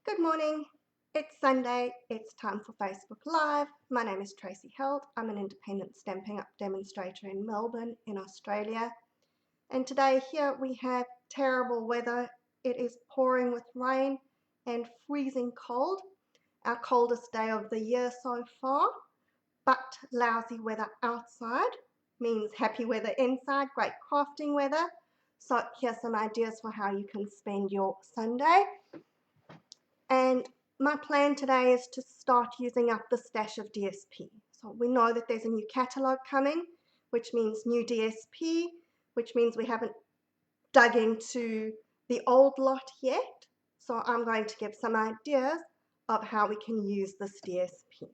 Good morning. It's Sunday. It's time for Facebook Live. My name is Tracy Held. I'm an independent Stampin' Up demonstrator in Melbourne, in Australia. And today here we have terrible weather. It is pouring with rain and freezing cold. Our coldest day of the year so far. But lousy weather outside means happy weather inside, great crafting weather. So here's some ideas for how you can spend your Sunday. And my plan today is to start using up the stash of DSP. So we know that there's a new catalogue coming, which means new DSP, which means we haven't dug into the old lot yet. So I'm going to give some ideas of how we can use this DSP.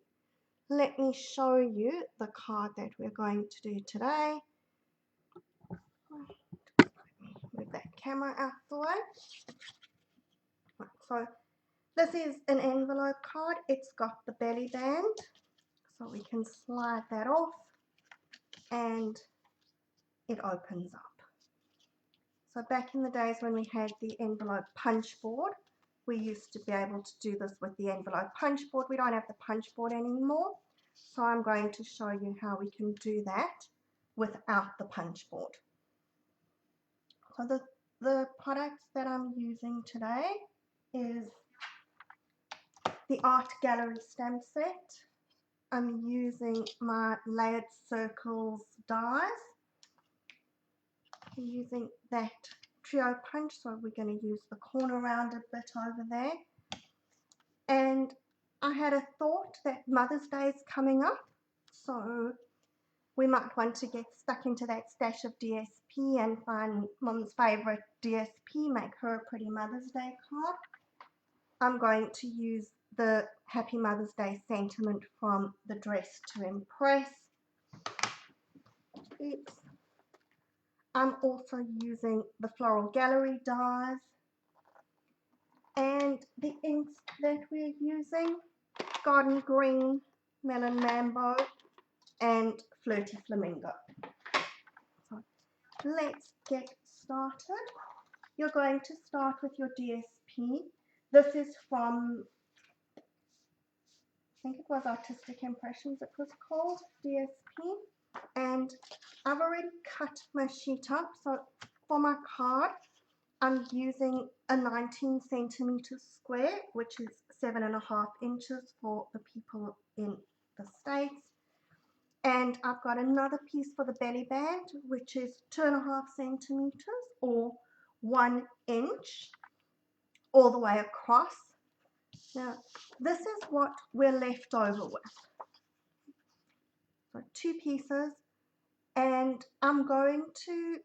Let me show you the card that we're going to do today. Move that camera out the way. So this is an envelope card. It's got the belly band, so we can slide that off and it opens up. So back in the days when we had the envelope punch board, we used to be able to do this with the envelope punch board. We don't have the punch board anymore, so I'm going to show you how we can do that without the punch board. So the products that I'm using today is the Art Gallery stamp set. I'm using my Layered Circles dies. I'm using that trio punch, so we're going to use the corner rounded bit over there. And I had a thought that Mother's Day is coming up, so we might want to get stuck into that stash of DSP and find Mum's favourite DSP, make her a pretty Mother's Day card. I'm going to use the Happy Mother's Day sentiment from the Dress to Impress. Oops. I'm also using the Floral Gallery dies, and the inks that we're using, Garden Green, Melon Mambo, and Flirty Flamingo. So let's get started. You're going to start with your DSP. This is from, I think it was Artistic Impressions it was called, DSP. And I've already cut my sheet up, so for my card I'm using a 19 centimeter square, which is 7.5 inches for the people in the States. And I've got another piece for the belly band, which is 2.5 centimeters or 1 inch all the way across. Now, this is what we're left over with. So 2 pieces, and I'm going to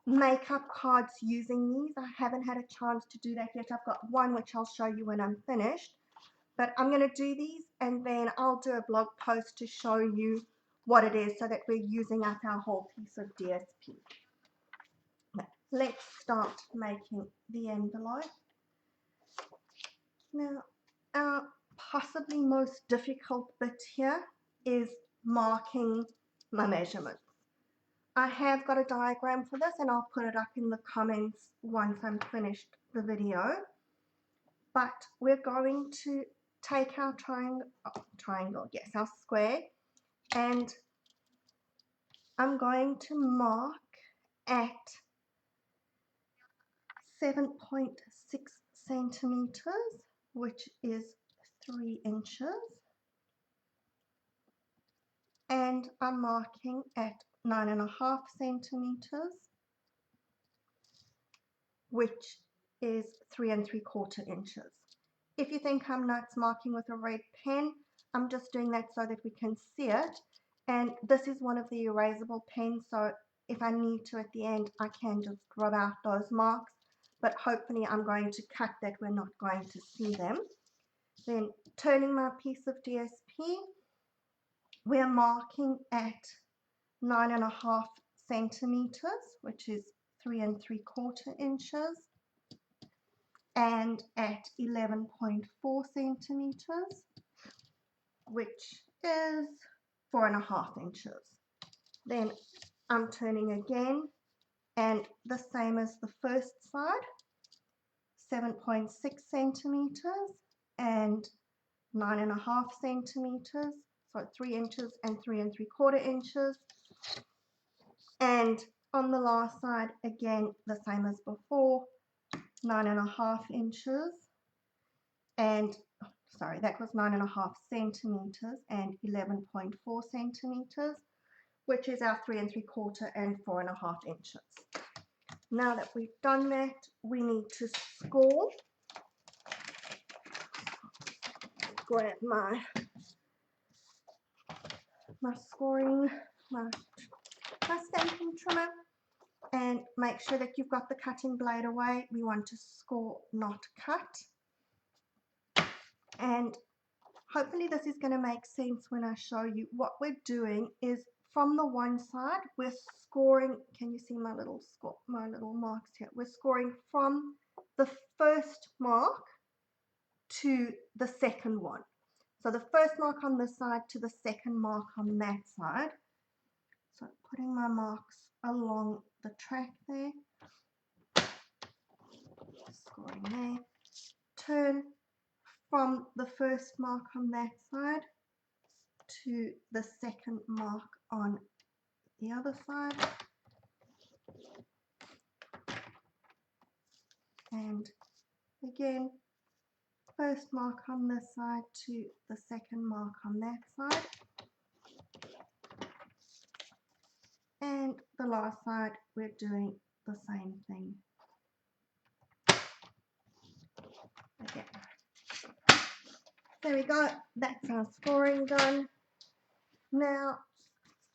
make up cards using these. I haven't had a chance to do that yet. I've got one which I'll show you when I'm finished, but I'm going to do these and then I'll do a blog post to show you what it is so that we're using up our whole piece of DSP. Let's start making the envelope. Now, our possibly most difficult bit here is marking my measurements. I have got a diagram for this and I'll put it up in the comments once I'm finished the video. But we're going to take our triangle, yes, our square, and I'm going to mark at 7.6 centimeters, which is 3 inches. And I'm marking at 9.5 centimeters, which is 3 3/4 inches. If you think I'm nuts marking with a red pen, I'm just doing that so that we can see it. And this is one of the erasable pens, so if I need to at the end, I can just rub out those marks. But hopefully I'm going to cut that we're not going to see them. Then turning my piece of DSP, we're marking at 9.5 centimeters, which is 3 3/4 inches, and at 11.4 centimeters, which is 4.5 inches. Then I'm turning again, and the same as the first side, 7.6 centimeters and 9.5 centimeters, so 3 inches and 3 3/4 inches. And on the last side, again, the same as before, 9.5 inches and, sorry, that was 9.5 centimeters and 11.4 centimeters, which is our 3 3/4 and 4.5 inches. Now that we've done that, we need to score. Grab my scoring, my stamping trimmer, and make sure that you've got the cutting blade away. We want to score, not cut. And hopefully this is going to make sense when I show you. What we're doing is from the one side, we're scoring, can you see my little marks here? We're scoring from the first mark to the second one. So the first mark on this side to the second mark on that side. So putting my marks along the track there, scoring there, turn from the first mark on that side to the second mark on the other side, and again first mark on this side to the second mark on that side, and the last side we're doing the same thing again. There we go, that's our scoring done. Now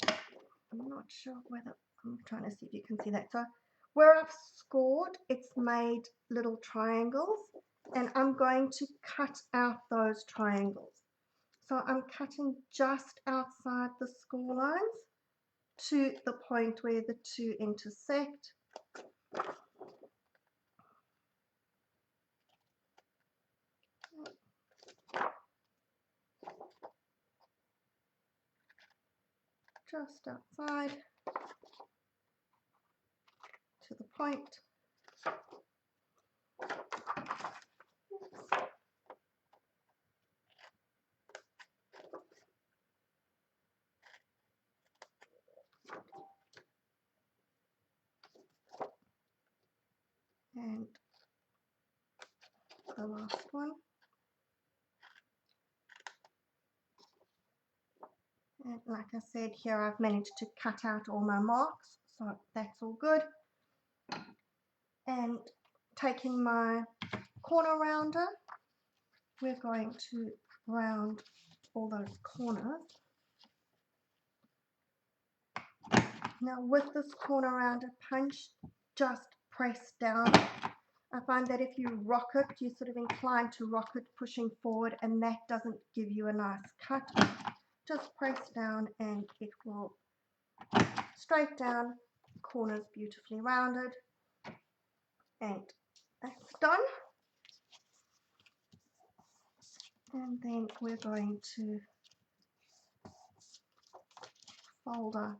I'm not sure whether, I'm trying to see if you can see that. So where I've scored, it's made little triangles, and I'm going to cut out those triangles. So I'm cutting just outside the score lines to the point where the two intersect. Just outside to the point. And the last one. And like I said, here I've managed to cut out all my marks, so that's all good. And taking my corner rounder, we're going to round all those corners. Now with this corner rounder punch, just press down. I find that if you rock it, you're sort of inclined to rock it pushing forward, and that doesn't give you a nice cut. Just press down and it will straight down, corners beautifully rounded, and that's done. And then we're going to fold up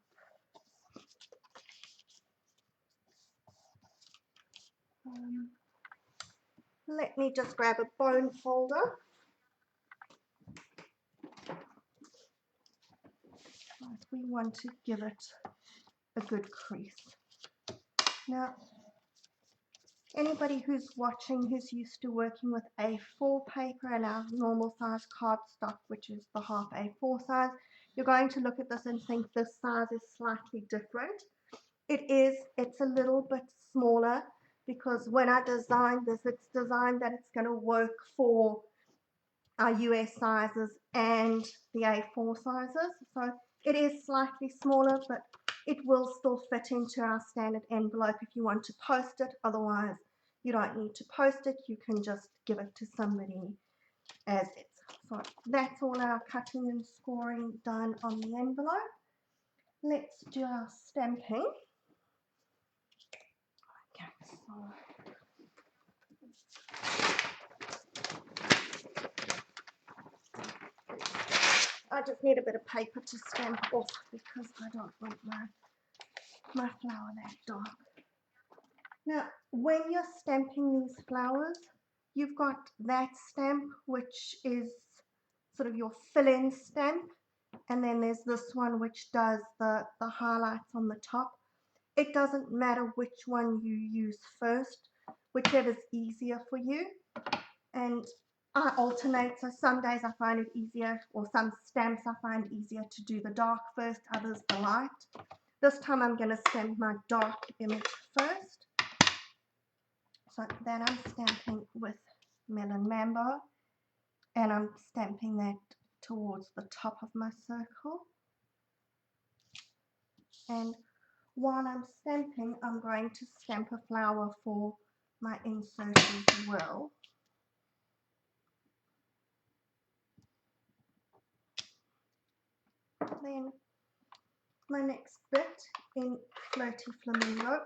let me just grab a bone folder. We want to give it a good crease. Now, anybody who's watching who's used to working with A4 paper and our normal size cardstock, which is the half A4 size, you're going to look at this and think this size is slightly different. It is, it's a little bit smaller because when I designed this, it's designed that it's going to work for our US sizes and the A4 sizes. So it is slightly smaller, but it will still fit into our standard envelope if you want to post it. Otherwise, you don't need to post it. You can just give it to somebody as is. So that's all our cutting and scoring done on the envelope. Let's do our stamping. Okay, so I just need a bit of paper to stamp off because I don't want my flower that dark. Now, when you're stamping these flowers, you've got that stamp, which is sort of your fill-in stamp, and then there's this one which does the highlights on the top. It doesn't matter which one you use first, whichever's easier for you. And I alternate, so some days I find it easier, or some stamps I find easier to do the dark first, others the light. This time I'm going to stamp my dark image first. So then I'm stamping with Melon Mambo, and I'm stamping that towards the top of my circle. And while I'm stamping, I'm going to stamp a flower for my insert as well. Then my next bit in Flirty Flamingo.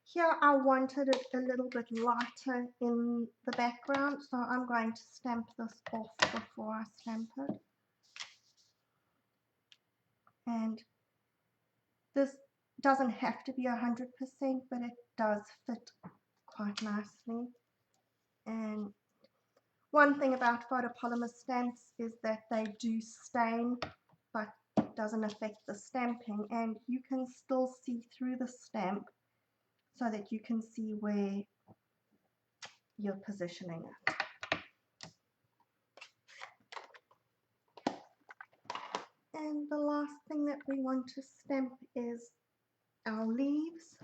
Here I wanted it a little bit lighter in the background, so I'm going to stamp this off before I stamp it. And this doesn't have to be 100%, but it does fit quite nicely. And one thing about photopolymer stamps is that they do stain, but it doesn't affect the stamping, and you can still see through the stamp so that you can see where you're positioning it. And the last thing that we want to stamp is our leaves.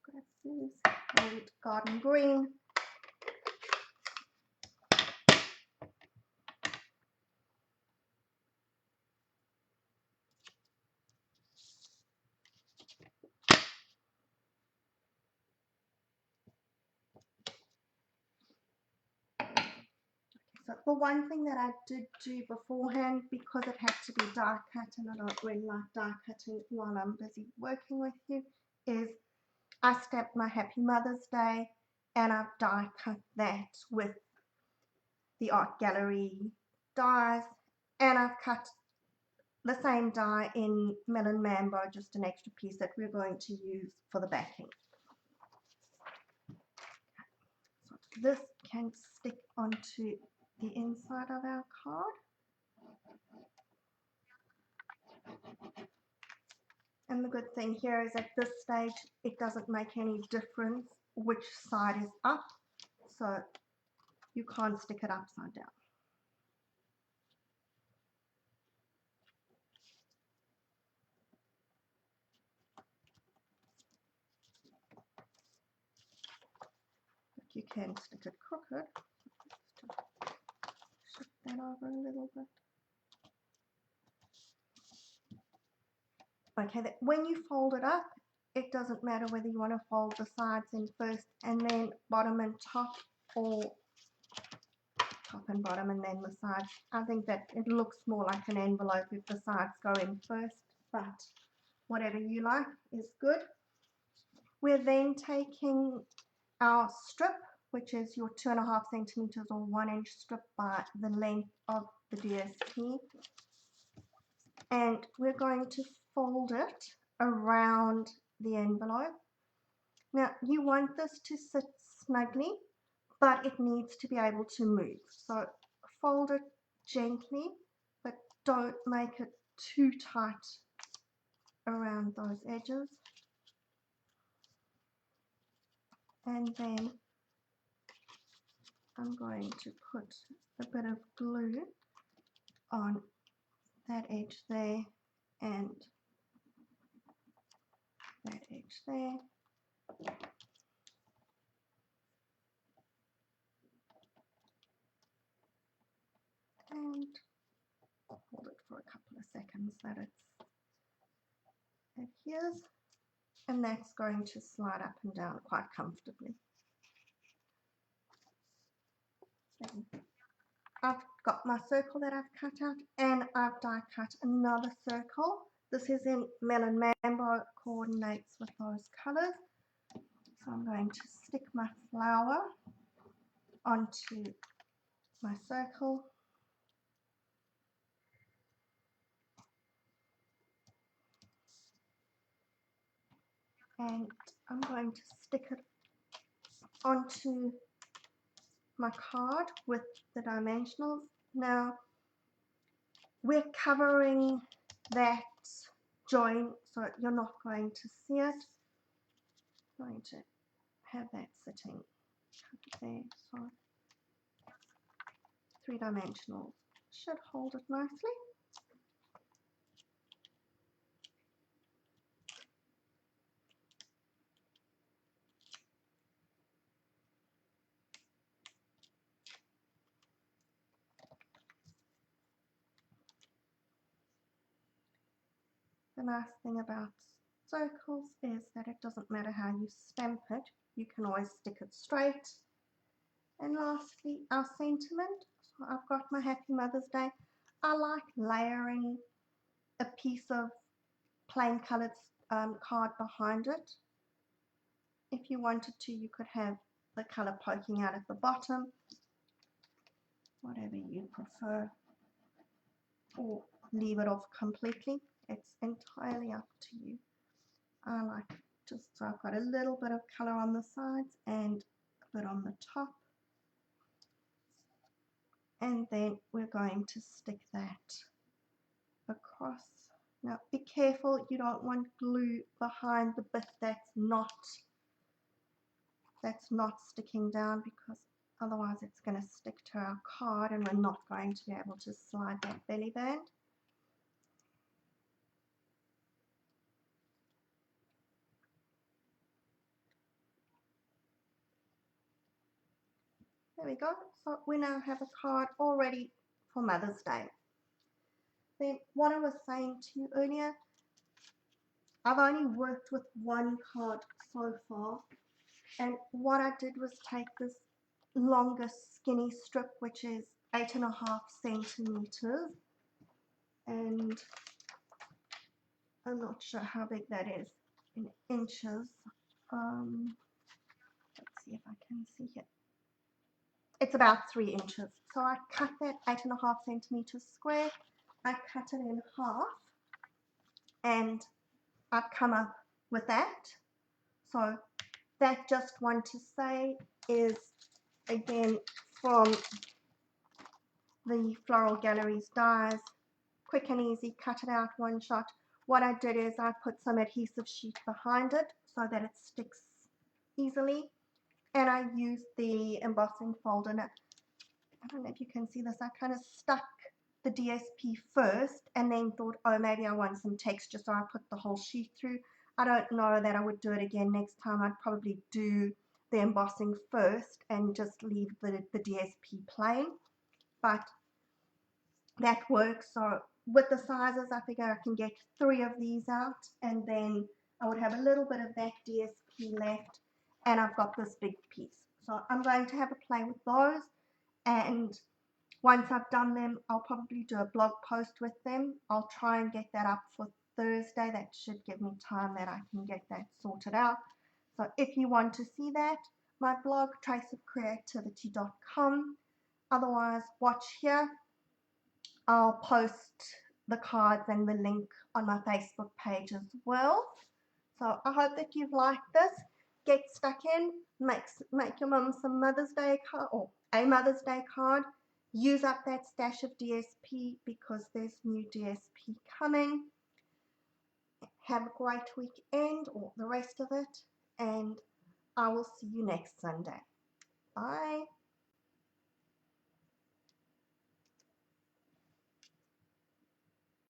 Grasses and garden green. So the one thing that I did do beforehand, because it had to be die cut, and I don't really like die cutting while I'm busy working with you, is I stamped my Happy Mother's Day, and I've die cut that with the art gallery dies, and I've cut the same die in Melon Mambo, just an extra piece that we're going to use for the backing. So this can stick onto the inside of our card. And the good thing here is at this stage, it doesn't make any difference which side is up, so you can't stick it upside down. But you can stick it crooked. Shift that over a little bit. Okay, when you fold it up, it doesn't matter whether you want to fold the sides in first and then bottom and top, or top and bottom and then the sides. I think that it looks more like an envelope if the sides go in first, but whatever you like is good. We're then taking our strip, which is your 2.5 centimeters or 1 inch strip by the length of the DSP, and we're going to fold it around the envelope. Now you want this to sit snugly, but it needs to be able to move. So fold it gently, but don't make it too tight around those edges. And then I'm going to put a bit of glue on that edge there and that edge there. And hold it for a couple of seconds that it adheres, and that's going to slide up and down quite comfortably. I've got my circle that I've cut out, and I've die cut another circle. This is in Melon Mambo, coordinates with those colors. So I'm going to stick my flower onto my circle. and I'm going to stick it onto my card with the dimensionals. Now we're covering that join so you're not going to see it. I'm going to have that sitting there, so 3-dimensional should hold it nicely. The nice thing about circles is that it doesn't matter how you stamp it, you can always stick it straight. And lastly, our sentiment. So I've got my Happy Mother's Day. I like layering a piece of plain coloured card behind it. If you wanted to, you could have the colour poking out at the bottom, whatever you prefer, or leave it off completely. It's entirely up to you. I like just so I've got a little bit of colour on the sides and a bit on the top, and then we're going to stick that across. Now be careful, you don't want glue behind the bit that's not sticking down, because otherwise it's going to stick to our card and we're not going to be able to slide that belly band. There we go. So we now have a card all ready for Mother's Day. Then what I was saying to you earlier, I've only worked with one card so far, and what I did was take this longer skinny strip, which is 8.5 centimeters, and I'm not sure how big that is in inches. Let's see if I can see it. It's about 3 inches. So I cut that 8.5 centimeters square. I cut it in half, and I've come up with that. So that just want to say is again from the Floral Galleries dies. Quick and easy, cut it out one shot. What I did is I put some adhesive sheet behind it so that it sticks easily, and I used the embossing folder. And I don't know if you can see this, I kind of stuck the DSP first and then thought, oh, maybe I want some texture, so I put the whole sheet through. I don't know that I would do it again next time. I'd probably do the embossing first and just leave the DSP plain, but that works. So with the sizes, I figure I can get 3 of these out, and then I would have a little bit of that DSP left, and I've got this big piece. So I'm going to have a play with those, and once I've done them, I'll probably do a blog post with them. I'll try and get that up for Thursday. That should give me time that I can get that sorted out. So if you want to see that, my blog, traceofcreativity.com. Otherwise, watch here. I'll post the cards and the link on my Facebook page as well. So I hope that you've liked this. Get stuck in, make your mum some Mother's Day card, or a Mother's Day card. Use up that stash of DSP because there's new DSP coming. Have a great weekend, or the rest of it, and I will see you next Sunday. Bye.